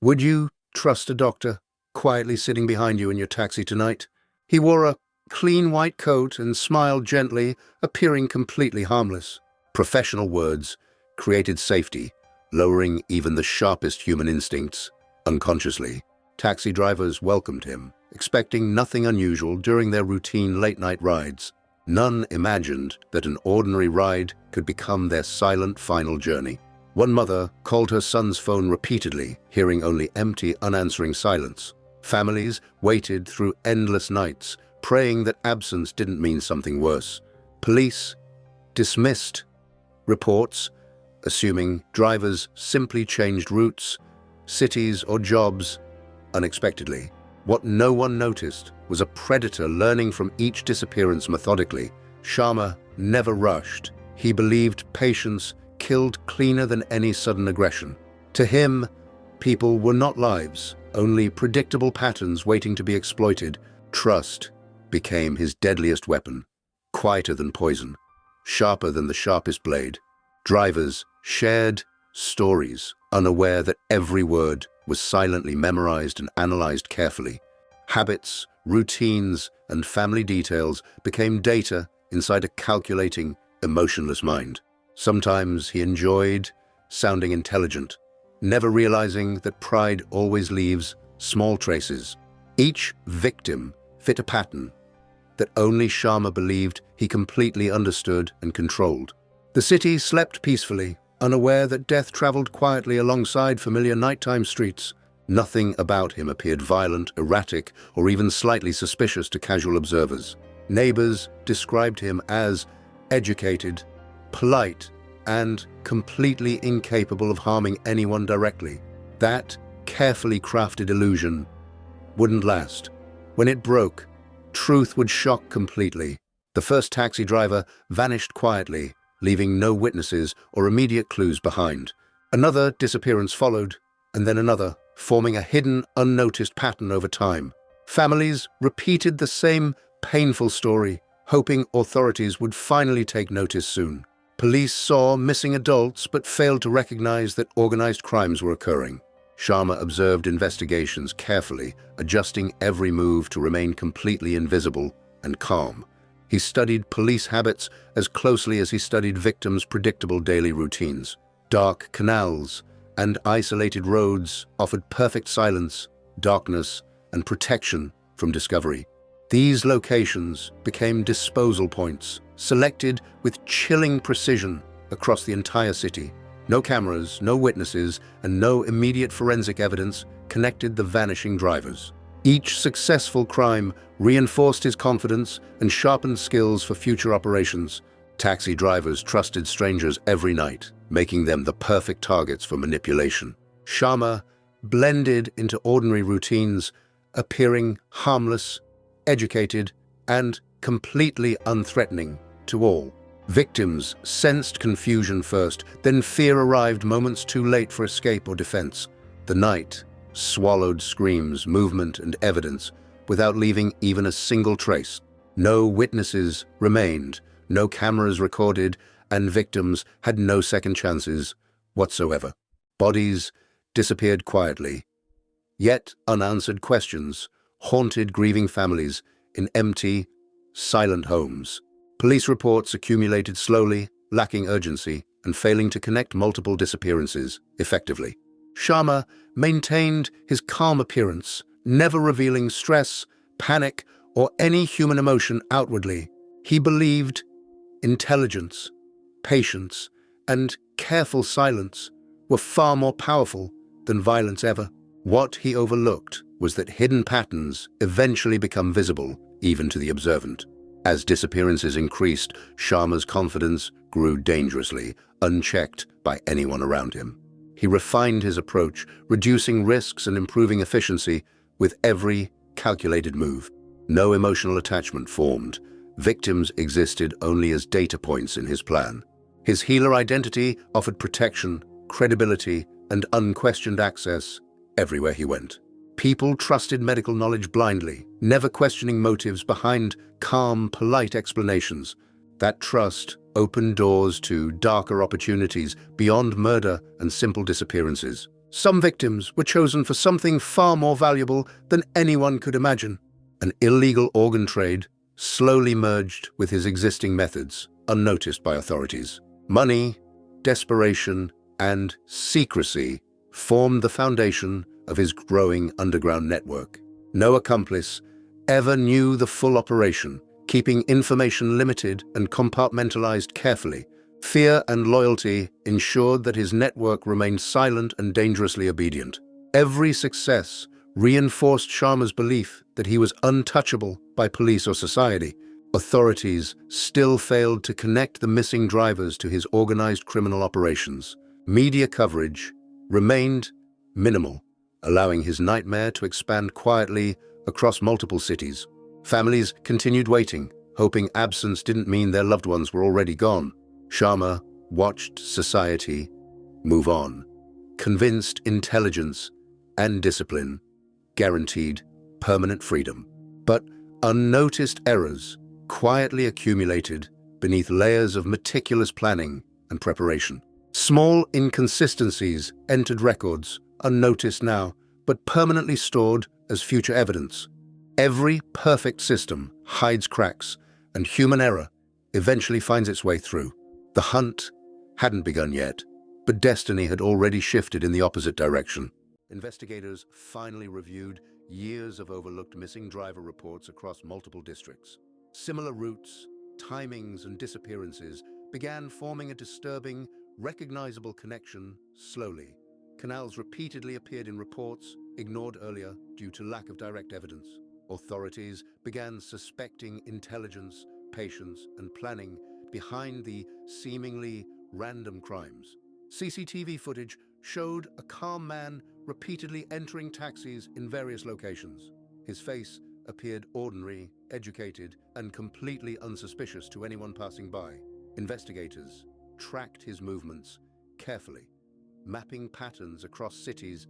Would you trust a doctor quietly sitting behind you in your taxi tonight? He wore a clean white coat and smiled gently, appearing completely harmless. Professional words created safety, lowering even the sharpest human instincts. Unconsciously, taxi drivers welcomed him, expecting nothing unusual during their routine late-night rides. None imagined that an ordinary ride could become their silent final journey. One mother called her son's phone repeatedly, hearing only empty, unanswering silence. Families waited through endless nights, praying that absence didn't mean something worse. Police dismissed reports, assuming drivers simply changed routes, cities, or jobs unexpectedly. What no one noticed was a predator learning from each disappearance methodically. Sharma never rushed. He believed patience killed cleaner than any sudden aggression. To him, people were not lives, only predictable patterns waiting to be exploited. Trust became his deadliest weapon, quieter than poison, sharper than the sharpest blade. Drivers shared stories, unaware that every word was silently memorized and analyzed carefully. Habits, routines, and family details became data inside a calculating, emotionless mind. Sometimes he enjoyed sounding intelligent, never realizing that pride always leaves small traces. Each victim fit a pattern that only Sharma believed he completely understood and controlled. The city slept peacefully, unaware that death traveled quietly alongside familiar nighttime streets. Nothing about him appeared violent, erratic, or even slightly suspicious to casual observers. Neighbors described him as educated, polite, and completely incapable of harming anyone directly. That carefully crafted illusion wouldn't last. When it broke, truth would shock completely. The first taxi driver vanished quietly, leaving no witnesses or immediate clues behind. Another disappearance followed, and then another, forming a hidden, unnoticed pattern over time. Families repeated the same painful story, hoping authorities would finally take notice soon. Police saw missing adults but failed to recognize that organized crimes were occurring. Sharma observed investigations carefully, adjusting every move to remain completely invisible and calm. He studied police habits as closely as he studied victims' predictable daily routines. Dark canals and isolated roads offered perfect silence, darkness, and protection from discovery. These locations became disposal points, selected with chilling precision across the entire city. No cameras, no witnesses, and no immediate forensic evidence connected the vanishing drivers. Each successful crime reinforced his confidence and sharpened skills for future operations. Taxi drivers trusted strangers every night, making them the perfect targets for manipulation. Sharma blended into ordinary routines, appearing harmless, educated, and completely unthreatening to all. Victims sensed confusion first, then fear arrived moments too late for escape or defense. The night swallowed screams, movement, and evidence without leaving even a single trace. No witnesses remained, no cameras recorded, and victims had no second chances whatsoever. Bodies disappeared quietly, yet unanswered questions haunted grieving families in empty, silent homes. Police reports accumulated slowly, lacking urgency, and failing to connect multiple disappearances effectively. Sharma maintained his calm appearance, never revealing stress, panic, or any human emotion outwardly. He believed intelligence, patience, and careful silence were far more powerful than violence ever. What he overlooked was that hidden patterns eventually become visible, even to the observant. As disappearances increased, Sharma's confidence grew dangerously, unchecked by anyone around him. He refined his approach, reducing risks and improving efficiency with every calculated move. No emotional attachment formed. Victims existed only as data points in his plan. His healer identity offered protection, credibility, and unquestioned access everywhere he went. People trusted medical knowledge blindly, never questioning motives behind calm, polite explanations. That trust opened doors to darker opportunities beyond murder and simple disappearances. Some victims were chosen for something far more valuable than anyone could imagine. An illegal organ trade slowly merged with his existing methods, unnoticed by authorities. Money, desperation, and secrecy formed the foundation of his growing underground network. No accomplice ever knew the full operation, keeping information limited and compartmentalized carefully. Fear and loyalty ensured that his network remained silent and dangerously obedient. Every success reinforced Sharma's belief that he was untouchable by police or society. Authorities still failed to connect the missing drivers to his organized criminal operations. Media coverage remained minimal, allowing his nightmare to expand quietly across multiple cities. Families continued waiting, hoping absence didn't mean their loved ones were already gone. Sharma watched society move on, convinced intelligence and discipline guaranteed permanent freedom. But unnoticed errors quietly accumulated beneath layers of meticulous planning and preparation. Small inconsistencies entered records, unnoticed now, but permanently stored as future evidence. Every perfect system hides cracks, and human error eventually finds its way through. The hunt hadn't begun yet, but destiny had already shifted in the opposite direction. Investigators finally reviewed years of overlooked missing driver reports across multiple districts. Similar routes, timings, and disappearances began forming a disturbing, recognizable connection slowly. Canals repeatedly appeared in reports, ignored earlier due to lack of direct evidence. Authorities began suspecting intelligence, patience, and planning behind the seemingly random crimes. CCTV footage showed a calm man repeatedly entering taxis in various locations. His face appeared ordinary, educated, and completely unsuspicious to anyone passing by. Investigators tracked his movements carefully, mapping patterns across cities,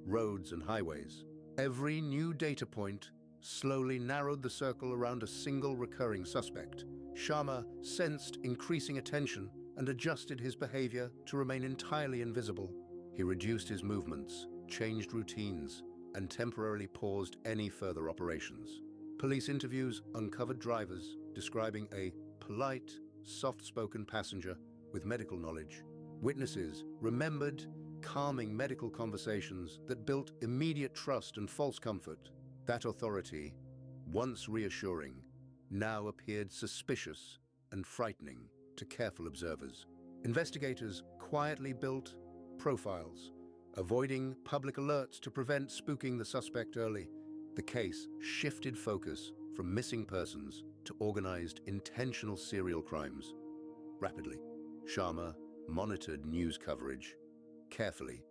roads, and highways. Every new data point slowly narrowed the circle around a single recurring suspect. Sharma sensed increasing attention and adjusted his behavior to remain entirely invisible. He reduced his movements, changed routines, and temporarily paused any further operations. Police interviews uncovered drivers describing a polite, soft-spoken passenger with medical knowledge. Witnesses remembered calming medical conversations that built immediate trust and false comfort. That authority, once reassuring, now appeared suspicious and frightening to careful observers. Investigators quietly built profiles, avoiding public alerts to prevent spooking the suspect early. The case shifted focus from missing persons to organized, intentional serial crimes. Rapidly, Sharma monitored news coverage carefully,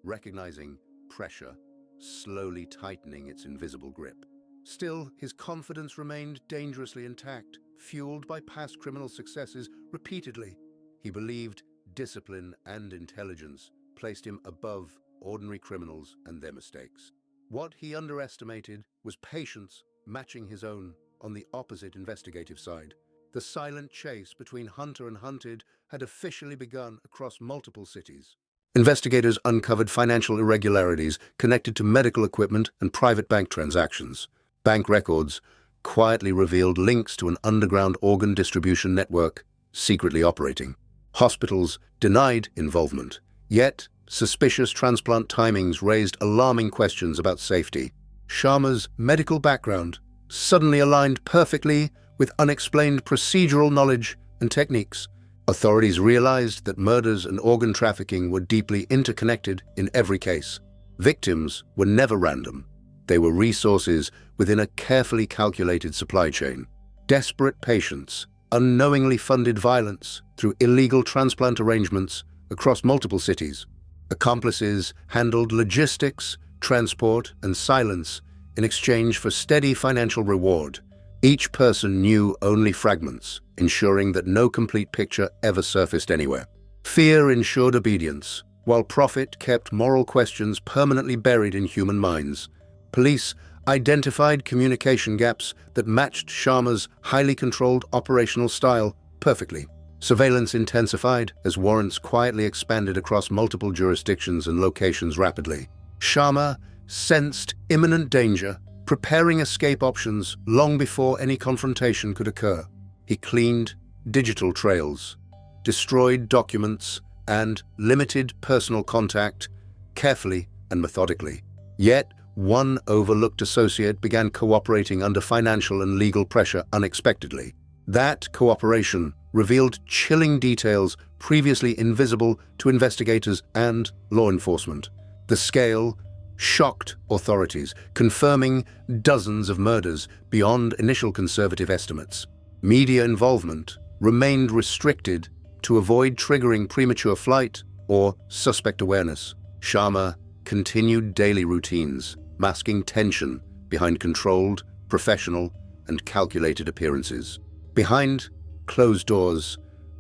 recognizing pressure slowly tightening its invisible grip. Still, his confidence remained dangerously intact, fueled by past criminal successes repeatedly. He believed discipline and intelligence placed him above ordinary criminals and their mistakes. What he underestimated was patience matching his own on the opposite investigative side. The silent chase between hunter and hunted had officially begun across multiple cities. Investigators uncovered financial irregularities connected to medical equipment and private bank transactions. Bank records quietly revealed links to an underground organ distribution network secretly operating. Hospitals denied involvement, yet suspicious transplant timings raised alarming questions about safety. Sharma's medical background suddenly aligned perfectly with unexplained procedural knowledge and techniques. Authorities realized that murders and organ trafficking were deeply interconnected in every case. Victims were never random. They were resources within a carefully calculated supply chain. Desperate patients unknowingly funded violence through illegal transplant arrangements across multiple cities. Accomplices handled logistics, transport, and silence in exchange for steady financial reward. Each person knew only fragments, ensuring that no complete picture ever surfaced anywhere. Fear ensured obedience, while profit kept moral questions permanently buried in human minds. Police identified communication gaps that matched Sharma's highly controlled operational style perfectly. Surveillance intensified as warrants quietly expanded across multiple jurisdictions and locations rapidly. Sharma sensed imminent danger, preparing escape options long before any confrontation could occur. He cleaned digital trails, destroyed documents, and limited personal contact carefully and methodically. Yet, one overlooked associate began cooperating under financial and legal pressure unexpectedly. That cooperation revealed chilling details previously invisible to investigators and law enforcement. The scale shocked authorities, confirming dozens of murders beyond initial conservative estimates. Media involvement remained restricted to avoid triggering premature flight or suspect awareness. Sharma continued daily routines, masking tension behind controlled, professional, and calculated appearances. Behind closed doors,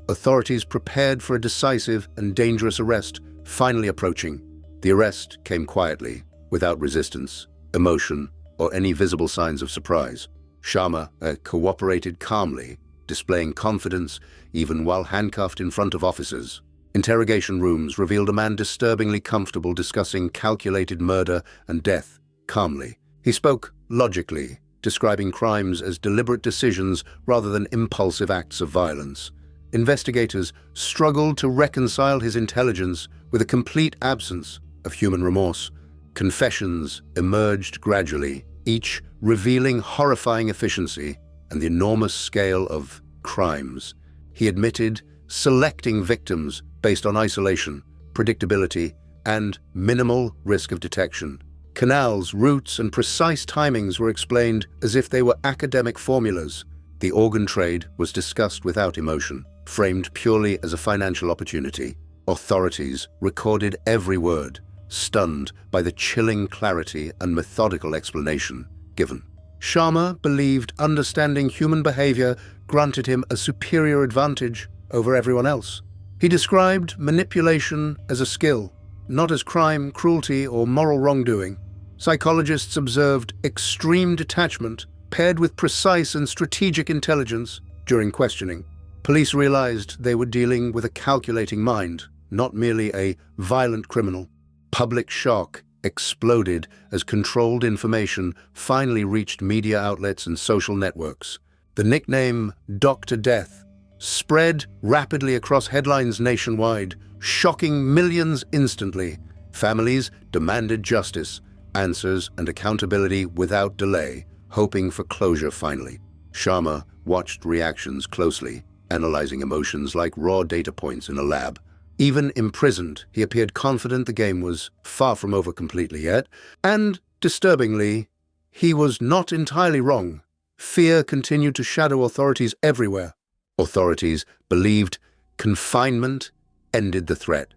authorities prepared for a decisive and dangerous arrest finally approaching. The arrest came quietly, without resistance, emotion, or any visible signs of surprise. Sharma cooperated calmly, displaying confidence even while handcuffed in front of officers. Interrogation rooms revealed a man disturbingly comfortable discussing calculated murder and death calmly. He spoke logically, describing crimes as deliberate decisions rather than impulsive acts of violence. Investigators struggled to reconcile his intelligence with a complete absence of human remorse. Confessions emerged gradually, each revealing horrifying efficiency and the enormous scale of crimes. He admitted selecting victims based on isolation, predictability, and minimal risk of detection. Canals, routes, and precise timings were explained as if they were academic formulas. The organ trade was discussed without emotion, framed purely as a financial opportunity. Authorities recorded every word, stunned by the chilling clarity and methodical explanation given. Sharma believed understanding human behavior granted him a superior advantage over everyone else. He described manipulation as a skill, not as crime, cruelty, or moral wrongdoing. Psychologists observed extreme detachment paired with precise and strategic intelligence during questioning. Police realized they were dealing with a calculating mind, not merely a violent criminal. Public shock exploded as controlled information finally reached media outlets and social networks. The nickname Dr. Death spread rapidly across headlines nationwide, shocking millions instantly. Families demanded justice, answers, and accountability without delay, hoping for closure finally. Sharma watched reactions closely, analyzing emotions like raw data points in a lab. Even imprisoned, he appeared confident the game was far from over completely yet, and, disturbingly, he was not entirely wrong. Fear continued to shadow authorities everywhere. Authorities believed confinement ended the threat,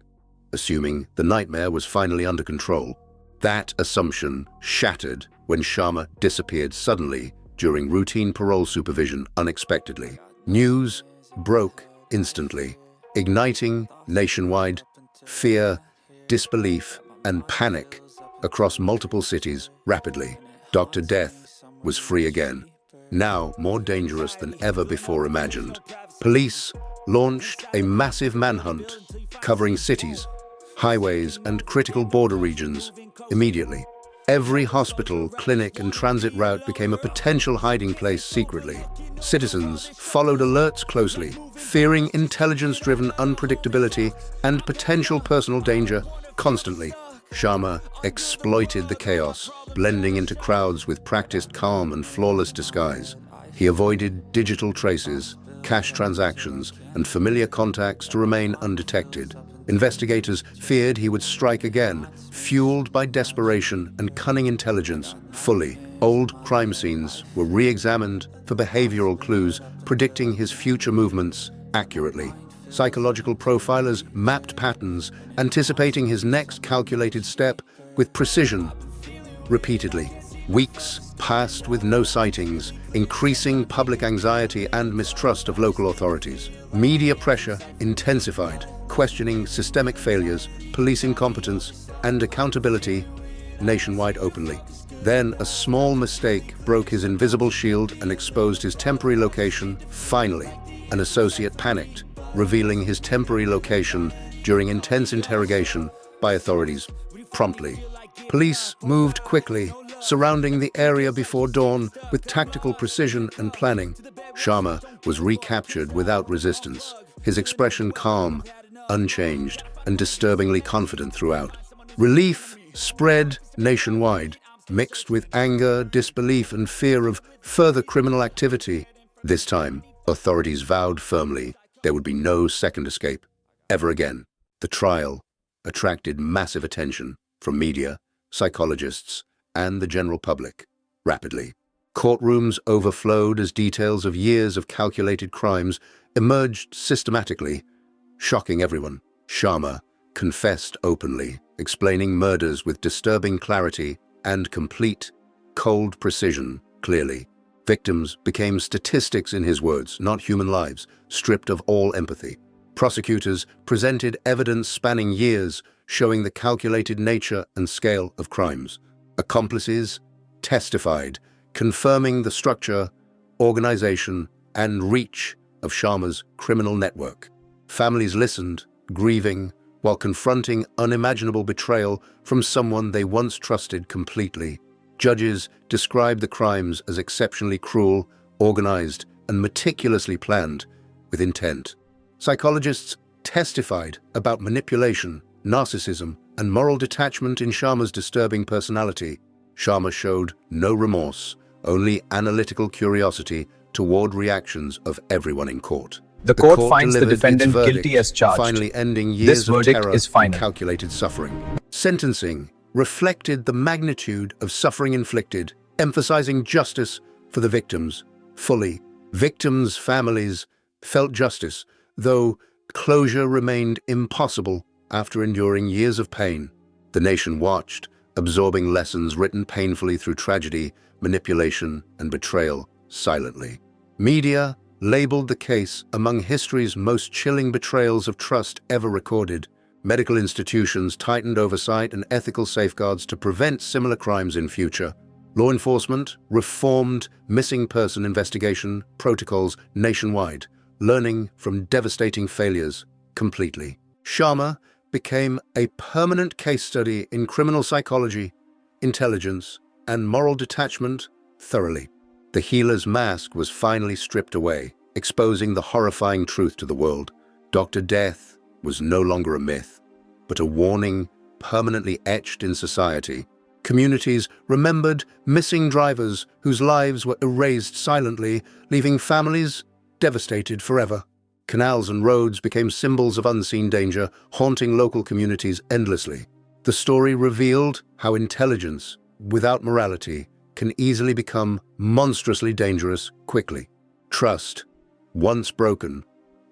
assuming the nightmare was finally under control. That assumption shattered when Sharma disappeared suddenly during routine parole supervision unexpectedly. News broke instantly, igniting nationwide fear, disbelief, and panic across multiple cities rapidly. Dr. Death was free again, now more dangerous than ever before imagined. Police launched a massive manhunt covering cities, highways, and critical border regions immediately. Every hospital, clinic, and transit route became a potential hiding place secretly. Citizens followed alerts closely, fearing intelligence-driven unpredictability and potential personal danger constantly. Sharma exploited the chaos, blending into crowds with practiced calm and flawless disguise. He avoided digital traces, cash transactions, and familiar contacts to remain undetected. Investigators feared he would strike again, fueled by desperation and cunning intelligence. Fully, old crime scenes were re-examined for behavioral clues, predicting his future movements accurately. Psychological profilers mapped patterns, anticipating his next calculated step with precision. Repeatedly, weeks passed with no sightings, increasing public anxiety and mistrust of local authorities. Media pressure intensified, questioning systemic failures, police incompetence, and accountability nationwide openly. Then a small mistake broke his invisible shield and exposed his temporary location. Finally, an associate panicked, revealing his temporary location during intense interrogation by authorities promptly. Police moved quickly, surrounding the area before dawn with tactical precision and planning. Sharma was recaptured without resistance, his expression calm, unchanged, and disturbingly confident throughout. Relief spread nationwide, mixed with anger, disbelief, and fear of further criminal activity. This time, authorities vowed firmly there would be no second escape ever again. The trial attracted massive attention from media, psychologists, and the general public. Rapidly, courtrooms overflowed as details of years of calculated crimes emerged systematically, shocking everyone. Sharma confessed openly, explaining murders with disturbing clarity and complete, cold precision, clearly. Victims became statistics in his words, not human lives, stripped of all empathy. Prosecutors presented evidence spanning years, showing the calculated nature and scale of crimes. Accomplices testified, confirming the structure, organization, and reach of Sharma's criminal network. Families listened, grieving, while confronting unimaginable betrayal from someone they once trusted completely. Judges described the crimes as exceptionally cruel, organized, and meticulously planned with intent. Psychologists testified about manipulation, narcissism, and moral detachment in Sharma's disturbing personality. Sharma showed no remorse, only analytical curiosity toward reactions of everyone in court. The court finds the delivered defendant its verdict, guilty as charged. finally ending This years of verdict terror is and final. calculated suffering. Sentencing reflected the magnitude of suffering inflicted, emphasizing justice for the victims fully. Victims' families felt justice, though closure remained impossible after enduring years of pain. The nation watched, absorbing lessons written painfully through tragedy, manipulation, and betrayal silently. Media labeled the case among history's most chilling betrayals of trust ever recorded. Medical institutions tightened oversight and ethical safeguards to prevent similar crimes in future. Law enforcement reformed missing person investigation protocols nationwide, learning from devastating failures completely. Sharma became a permanent case study in criminal psychology, intelligence, and moral detachment thoroughly. The healer's mask was finally stripped away, exposing the horrifying truth to the world. Dr. Death was no longer a myth, but a warning permanently etched in society. Communities remembered missing drivers whose lives were erased silently, leaving families devastated forever. Canals and roads became symbols of unseen danger, haunting local communities endlessly. The story revealed how intelligence, without morality, can easily become monstrously dangerous quickly. Trust, once broken,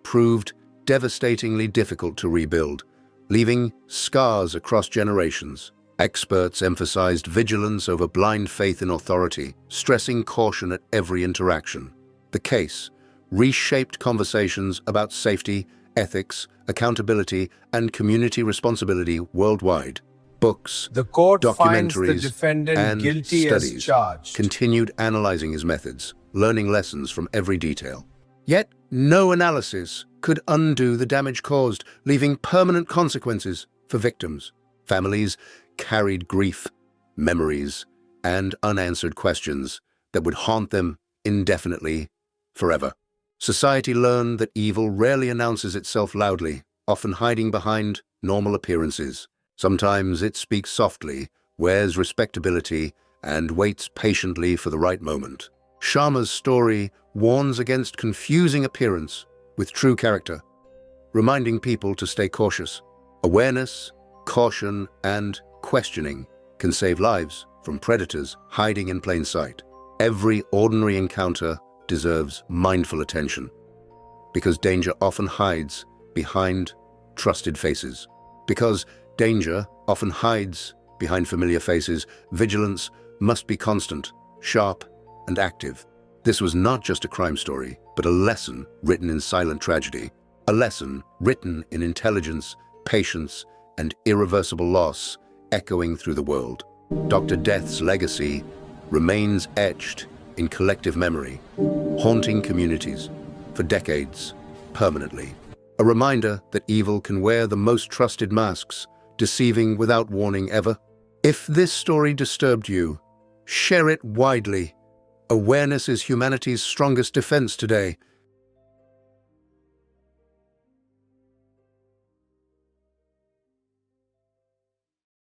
proved devastatingly difficult to rebuild, leaving scars across generations. Experts emphasized vigilance over blind faith in authority, stressing caution at every interaction. The case reshaped conversations about safety, ethics, accountability, and community responsibility worldwide. Books, The court finds the documentaries, defendant and guilty as studies charged. continued analyzing his methods, learning lessons from every detail. Yet, no analysis could undo the damage caused, leaving permanent consequences for victims. Families carried grief, memories, and unanswered questions that would haunt them indefinitely, forever. Society learned that evil rarely announces itself loudly, often hiding behind normal appearances. Sometimes it speaks softly, wears respectability, and waits patiently for the right moment. Sharma's story warns against confusing appearance with true character, reminding people to stay cautious. Awareness, caution, and questioning can save lives from predators hiding in plain sight. Every ordinary encounter deserves mindful attention, because danger often hides behind trusted faces. Because danger often hides behind familiar faces, vigilance must be constant, sharp, and active. This was not just a crime story, but a lesson written in silent tragedy. A lesson written in intelligence, patience, and irreversible loss, echoing through the world. Dr. Death's legacy remains etched in collective memory, haunting communities for decades, permanently. A reminder that evil can wear the most trusted masks, deceiving without warning ever. If this story disturbed you, share it widely. Awareness is humanity's strongest defense today,